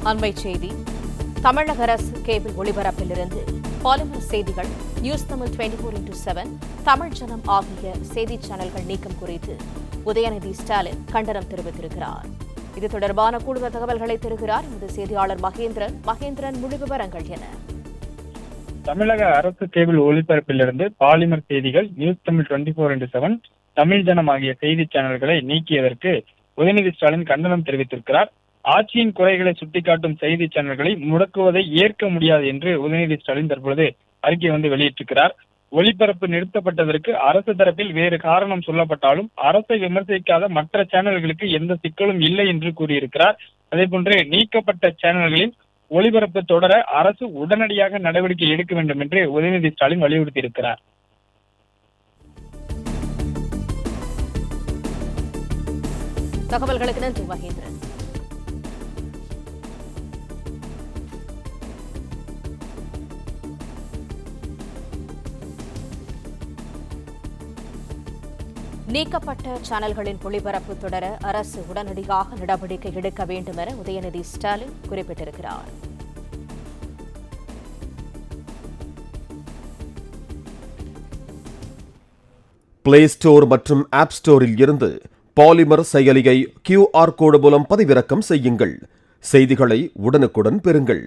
அண்மைச் செய்தி. தமிழக அரசு கேபிள் ஒளிபரப்பிலிருந்து பாலிமர் செய்திகள், நியூஸ் தமிழ் 24x7, தமிழ் ஜனம் ஆகிய செய்தி சேனல்கள் நீக்கம் குறித்து உதயநிதி ஸ்டாலின் கண்டனம் தெரிவித்திருக்கிறார். இது தொடர்பான கூடுதல் தகவல்களை தருகிறார் எமது செய்தியாளர் மகேந்திரன். முழு விவரங்கள் என? தமிழக அரசு கேபிள் ஒளிபரப்பிலிருந்து பாலிமர் செய்திகள், நியூஸ் தமிழ் 24x7, தமிழ் ஜனம் ஆகிய செய்தி சேனல்களை நீக்கியதற்கு உதயநிதி ஸ்டாலின் கண்டனம் தெரிவித்திருக்கிறார். ஆட்சியின் குறைகளை சுட்டிக்காட்டும் செய்தி சேனல்களை முடக்குவதை ஏற்க முடியாது என்று உதயநிதி ஸ்டாலின் தற்பொழுது அறிக்கை வெளியிட்டிருக்கிறார். ஒளிபரப்பு நிறுத்தப்பட்டதற்கு அரசு தரப்பில் வேறு காரணம் சொல்லப்பட்டாலும் அரசை விமர்சிக்காத மற்ற சேனல்களுக்கு எந்த சிக்கலும் இல்லை என்று கூறியிருக்கிறார். அதேபோன்று நீக்கப்பட்ட சேனல்களில் ஒளிபரப்பு தொடர அரசு உடனடியாக நடவடிக்கை எடுக்க வேண்டும் என்று உதயநிதி ஸ்டாலின் வலியுறுத்தியிருக்கிறார். தகவல்களுக்கு நன்றி மகேந்திரன். நீக்கப்பட்ட சேனல்களின் ஒளிபரப்பு தொடர அரசு உடனடியாக நடவடிக்கை எடுக்க வேண்டும் என உதயநிதி ஸ்டாலின் குறிப்பிட்டிருக்கிறார். பிளே ஸ்டோர் மற்றும் ஆப் ஸ்டோரில் இருந்து பாலிமர் செயலியை QR கோடு மூலம் பதிவிறக்கம் செய்யுங்கள். செய்திகளை உடனுக்குடன் பெறுங்கள்.